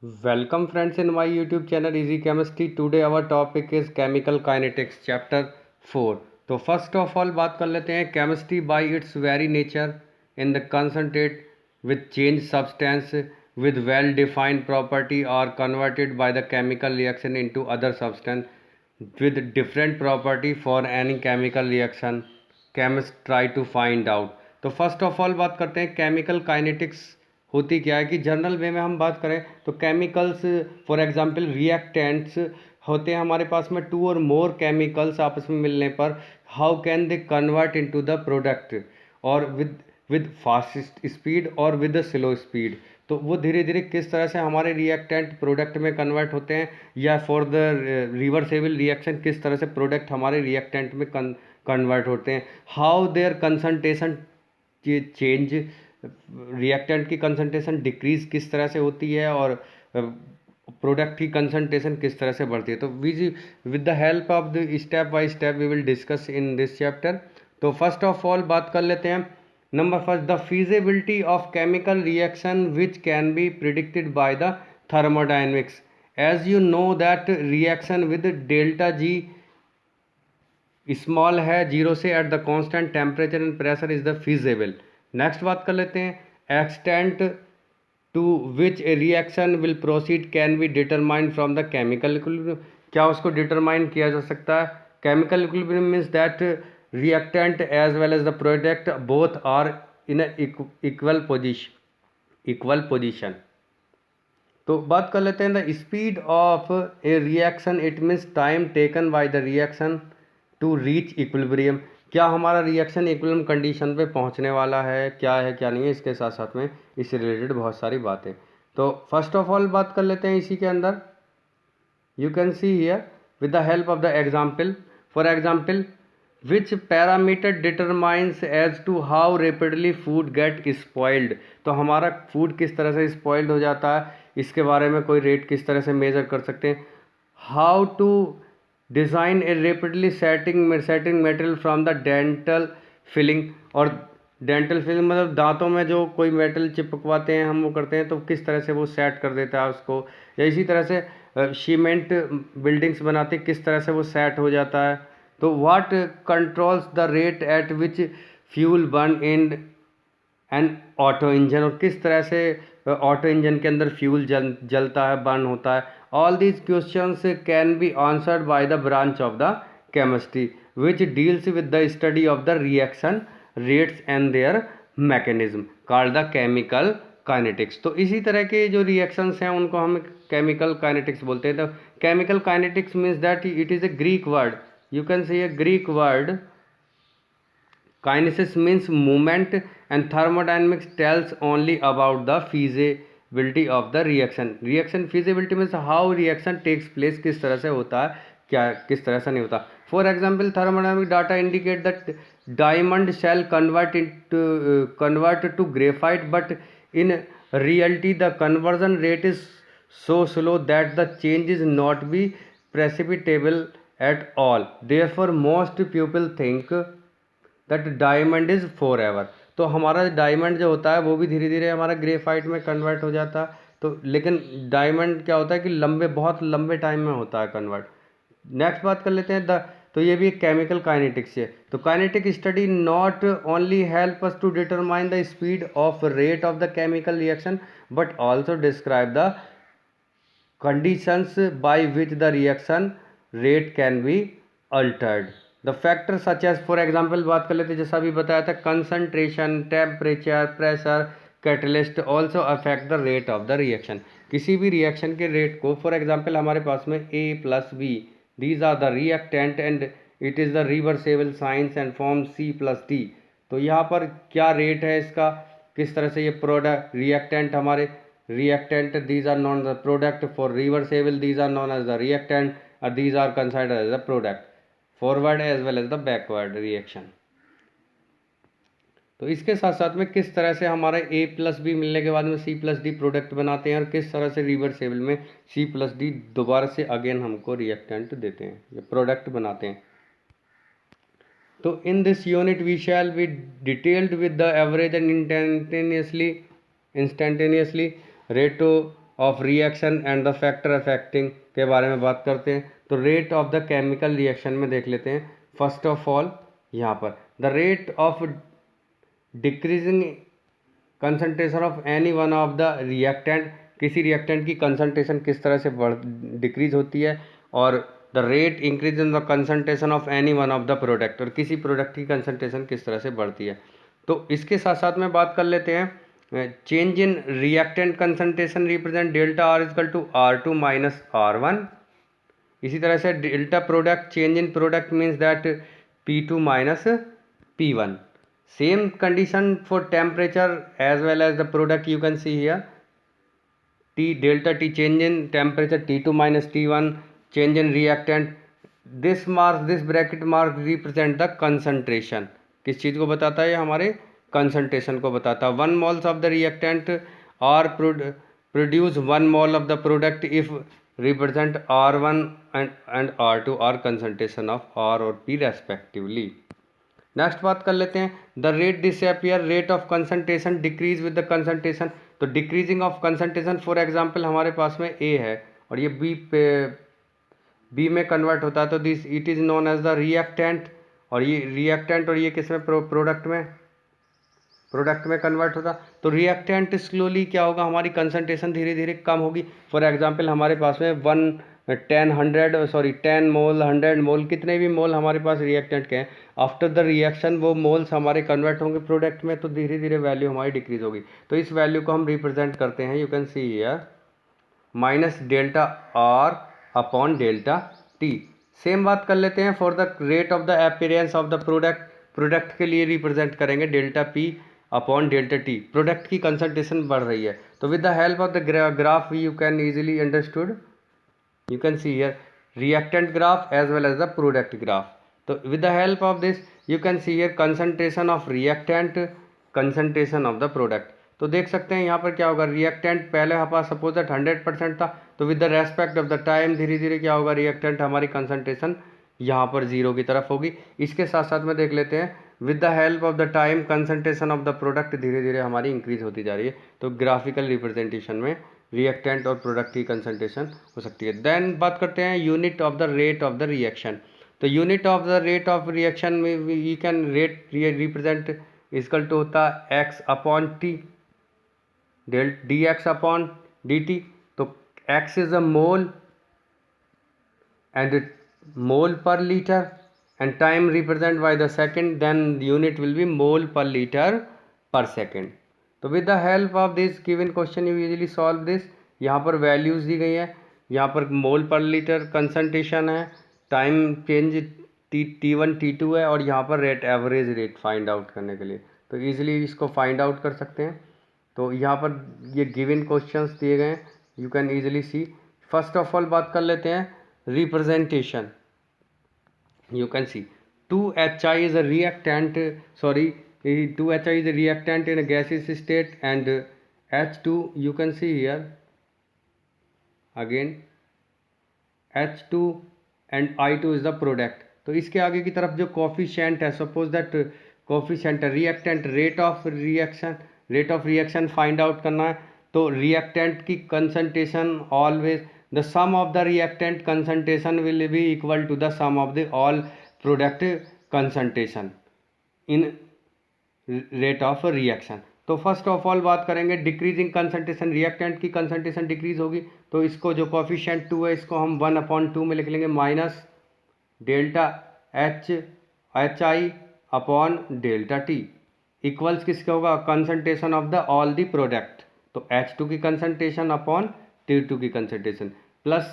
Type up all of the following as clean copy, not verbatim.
Welcome friends in my YouTube channel Easy Chemistry. Today our topic is chemical kinetics chapter 4. तो first of all बात कर लेते हैं chemistry by its very nature in the concentrate with change substance with well defined property are converted by the chemical reaction into other substance with different property for any chemical reaction chemists try to find out. तो first of all बात करते हैं chemical kinetics होती क्या है कि general वे में हम बात करें तो केमिकल्स फॉर एग्जांपल रिएक्टेंट्स होते हैं हमारे पास में टू और मोर केमिकल्स आपस में मिलने पर how can they convert into the product और विद फास्ट स्पीड और विद स्लो स्पीड। तो वो धीरे धीरे किस तरह से हमारे रिएक्टेंट प्रोडक्ट में कन्वर्ट होते हैं या फॉर द रिवर्सेबल रिएक्शन किस तरह से प्रोडक्ट हमारे रिएक्टेंट में कन्वर्ट होते हैं, how there concentration change, reactant की कंसंट्रेशन डिक्रीज किस तरह से होती है और प्रोडक्ट की कंसंट्रेशन किस तरह से बढ़ती है। तो with the help of the step by step we will discuss in this chapter. तो फर्स्ट ऑफ ऑल बात कर लेते हैं number first the feasibility of chemical reaction which can be predicted by the thermodynamics. As you know that reaction with delta G small है zero से at the constant temperature and pressure is the feasible. Next बात कर लेते हैं extent to which A reaction will proceed can be determined from the chemical equilibrium. क्या उसको determine किया जा सकता है? Chemical equilibrium means that reactant as well as the product both are in equal position. तो बात कर लेते हैं the speed of a reaction, it means time taken by the reaction to reach equilibrium. क्या हमारा रिएक्शन इक्विलिब्रियम कंडीशन पे पहुंचने वाला है क्या नहीं है, इसके साथ साथ में इससे रिलेटेड बहुत सारी बातें। तो फर्स्ट ऑफ ऑल बात कर लेते हैं इसी के अंदर you can see here with the help of the example. For example which parameter determines as to how rapidly food get spoiled. तो हमारा फूड किस तरह से स्पॉइल्ड हो जाता है इसके बारे में कोई रेट किस तरह से मेजर कर सकते हैं। How to design a rapidly setting material from the dental filling. और डेंटल फिलिंग मतलब दांतों में जो कोई मेटल चिपकवाते हैं हम वो करते हैं तो किस तरह से वो सेट कर देता है उसको, या इसी तरह से सीमेंट बिल्डिंग्स बनाते किस तरह से वो सेट हो जाता है। तो what controls the rate at which fuel burn in and auto engine. और किस तरह से ऑटो इंजन के अंदर फ्यूल जलता है बर्न होता है। All these questions can be answered by the branch of the chemistry which deals with the study of the reaction rates and there mechanism called the chemical kinetics. तो इसी तरह के जो रिएक्शंस हैं उनको हम केमिकल काइनेटिक्स बोलते हैं। तो chemical kinetics means that it is a Greek word, you can say a Greek word. Kinesis means movement and thermodynamics tells only about the feasibility of the reaction. Reaction feasibility means how reaction takes place, किस तरह से होता है क्या किस तरह से नहीं होता। For example, thermodynamic data indicate that diamond shall convert to graphite, but in reality the conversion rate is so slow that the change is not be perceptible at all. Therefore most people think that diamond is forever. तो हमारा diamond जो होता है वो भी धीरे धीरे हमारा ग्रेफाइट में कन्वर्ट हो जाता है। तो लेकिन डायमंड क्या होता है कि बहुत लंबे टाइम में होता है कन्वर्ट। नेक्स्ट बात कर लेते हैं तो ये भी एक केमिकल काइनेटिक्स है। तो kinetic study not only help us to determine the speed of rate of the chemical reaction but also describe the conditions by which the reaction rate can be altered. The factors such as for example बात कर लेते जैसा अभी बताया था concentration, temperature, pressure, catalyst also affect the rate of the reaction. किसी भी reaction के रेट को फॉर एग्जाम्पल हमारे पास में A plus B these are the reactant and it is the reversible signs and form C plus D। तो यहाँ पर क्या रेट है इसका, किस तरह से ये प्रोडक्ट रिएक्टेंट हमारे reactant these are known as the product, for reversible these are known as the reactant, or these are considered as the product, forward as well as the backward reaction। तो इसके साथ साथ में किस तरह से हमारे A प्लस बी मिलने के बाद में C प्लस डी प्रोडक्ट बनाते हैं और किस तरह से रिवर्सेबल में C प्लस डी दोबारा से अगेन हमको रिएक्टेंट देते हैं या प्रोडक्ट बनाते हैं। तो in this unit we shall be detailed with the average and instantaneously rate of reaction and the factor affecting के बारे में बात करते हैं। तो rate of the chemical reaction में देख लेते हैं। फर्स्ट ऑफ ऑल यहाँ पर the rate of decreasing concentration of any one of the reactant, किसी रिएक्टेंट की कंसंट्रेशन किस तरह से डिक्रीज होती है, और the rate increase in the concentration of any one of the product, और किसी प्रोडक्ट की कंसंट्रेशन किस तरह से बढ़ती है। तो इसके साथ साथ में बात कर लेते हैं change in reactant concentration represent delta R equal to R2 minus R1। इसी तरह से delta product change in product means that P2 minus P1। Same condition for temperature as well as the product, you can see here T delta T change in temperature T2 minus T1 change in reactant, this mark, this bracket mark represent the concentration। किस चीज़ को बताता है? हमारे concentration को बताता है। 1 moles of the reactant or produce 1 mole of the product if represent R1 and R2 or concentration of R और P respectively। Next बात कर लेते हैं the rate disappear rate of concentration decrease with the concentration. तो decreasing of concentration, for example हमारे पास में ए है और ये बी में कन्वर्ट होता है, तो this it is known as the reactant, और ये रिएक्टेंट और ये किस में प्रोडक्ट में कन्वर्ट होता। तो रिएक्टेंट स्लोली क्या होगा, हमारी कंसंट्रेशन धीरे धीरे कम होगी। फॉर एग्जांपल हमारे पास में 10 मोल 100 मोल कितने भी मोल हमारे पास रिएक्टेंट के हैं, आफ्टर द रिएक्शन वो मोल्स हमारे कन्वर्ट होंगे प्रोडक्ट में, तो धीरे धीरे वैल्यू हमारी डिक्रीज होगी। तो इस वैल्यू को हम रिप्रेजेंट करते हैं, you can see here minus delta R upon delta T. Same बात कर लेते हैं for the rate of the appearance of the product के लिए रिप्रेजेंट करेंगे delta P upon delta T. Product की कंसंट्रेशन बढ़ रही है, तो with the help of the graph you can easily understood, you can see here reactant graph as well as the product graph। तो with the help of this you can see here concentration of reactant, concentration of the product। तो देख सकते हैं यहाँ पर क्या होगा, reactant पहले हमारे पास सपोज दैट 100% था, तो with the respect of the time धीरे धीरे क्या होगा, रिएक्टेंट हमारी कंसंट्रेशन यहाँ पर 0 की तरफ होगी। इसके साथ साथ में देख लेते हैं with the help of the time concentration of the product धीरे धीरे हमारी इंक्रीज होती जा रही है। तो ग्राफिकल रिप्रेजेंटेशन में रिएक्टेंट और प्रोडक्ट की कंसंट्रेशन हो सकती है। देन बात करते हैं unit of the rate of the reaction. तो unit of the rate of reaction में we can rate represent equal to होता है x upon t d x upon d t. तो x is a mole and मोल पर litre and time represented by the second, then unit will be mole per liter per second। तो with the help of this given question you easily solve this। यहाँ पर values दी गई है, यहाँ पर मोल पर litre concentration है, टाइम चेंज T1 T2 है, और यहाँ पर rate average rate find out करने के लिए तो इजीली इसको फाइंड आउट कर सकते हैं। तो यहाँ पर ये गिवन क्वेश्चंस दिए गए हैं, you can easily see. First of all बात कर लेते हैं representation. You can see 2HI is a reactant, 2HI is a reactant in a gaseous state, and H2 you can see here again H2 and I2 is the product। तो इसके आगे की तरफ जो कोफिशिएंट है, suppose that coefficient reactant rate of reaction find out करना है। तो रिएक्टेंट की concentration always the sum of the reactant concentration will be equal to the sum of the all product concentration in rate of reaction। तो first of all बात करेंगे decreasing concentration, reactant की concentration decrease होगी, तो इसको जो coefficient 2 है इसको हम 1/2 में लिख लेंगे minus delta H I upon delta T equals किसका होगा, concentration of the all the product. तो H2 की कंसंट्रेशन अपॉन T2 की कंसंट्रेशन प्लस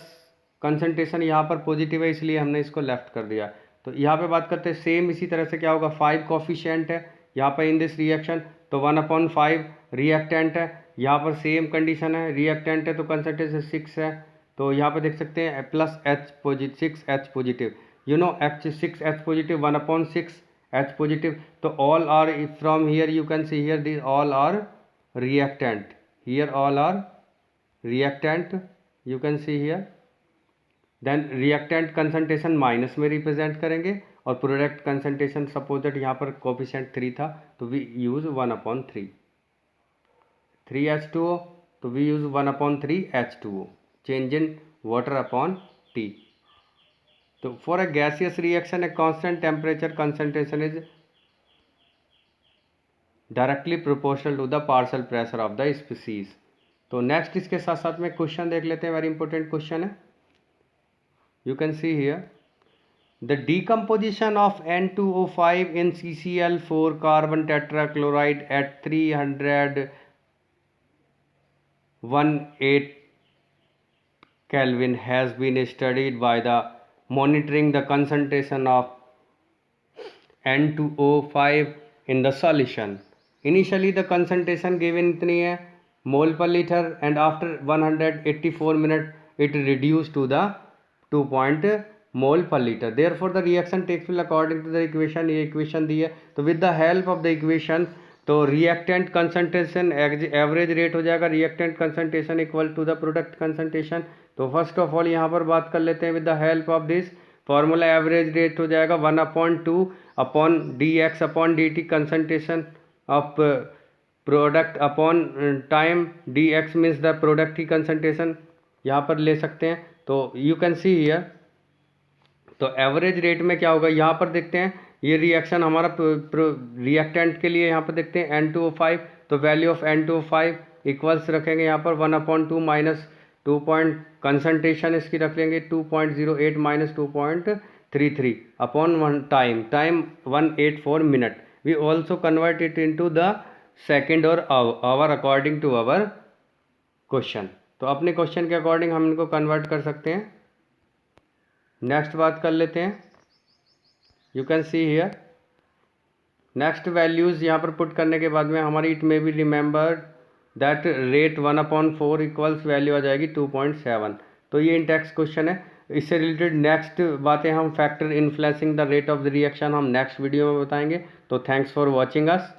कंसंट्रेशन यहाँ पर पॉजिटिव है इसलिए हमने इसको लेफ्ट कर दिया। तो यहाँ पे बात करते हैं सेम इसी तरह से क्या होगा, 5 कोफिशिएंट है यहाँ पर इन दिस रिएक्शन, तो 1/5 रिएक्टेंट है, यहाँ पर सेम कंडीशन है, रिएक्टेंट है तो कंसंट्रेशन 6 है। तो यहाँ पे देख सकते हैं plus six H positive, you know H6H positive 1/6 H positive. तो all are from here you can see here the all are reactant, here all are reactant you can see here. Then reactant concentration minus में represent करेंगे, और product concentration suppose that यहाँ पर coefficient 3 था तो we use 1/3 3H2O तो we use 1/3 H2O, change in water upon T। तो for a gaseous reaction a constant temperature concentration is directly proportional to the partial pressure of the species. तो next इसके साथ साथ में question देख लेते हैं, वेरी इंपॉर्टेंट क्वेश्चन है। You can see here the decomposition of N2O5 in CCl4 carbon tetrachloride at 318 Kelvin has been studied by the monitoring the concentration of N2O5 in the solution. Initially the concentration given इतनी है mole per liter and after 184 minutes it reduced to the 2 mole per liter. Therefore the reaction takes place according to the equation. ये equation दी है, तो with the help of the equation तो reactant concentration average rate हो जाएगा reactant concentration equal to the product concentration। तो first of all यहाँ पर बात कर लेते हैं with the help of this formula. Average rate हो जाएगा 1/2 upon dx upon dt concentration of product upon time, dx means the product की कंसनट्रेशन यहाँ पर ले सकते हैं। तो यू कैन सी हियर, तो एवरेज रेट में क्या होगा यहाँ पर देखते हैं, ये रिएक्शन हमारा रिएक्टेंट के लिए यहाँ पर देखते हैं N2O5, तो वैल्यू ऑफ N2O5 इक्वल्स रखेंगे यहाँ पर 1/2 माइनस 2 कंसनट्रेशन इसकी रख लेंगे 2.08 minus 2.33 upon time 184 minute. We also convert it into the second और hour according to our question. तो अपने क्वेश्चन के अकॉर्डिंग हम इनको कन्वर्ट कर सकते हैं। नेक्स्ट बात कर लेते हैं, you can see here next values यहाँ पर पुट करने के बाद में हमारी it may be remembered that rate 1/4 equals value आ जाएगी 2.7। तो ये इंटेक्स क्वेश्चन है। इससे रिलेटेड नेक्स्ट बातें हम factor influencing the rate of the reaction हम नेक्स्ट वीडियो में बताएंगे। तो थैंक्स फॉर वॉचिंग अस।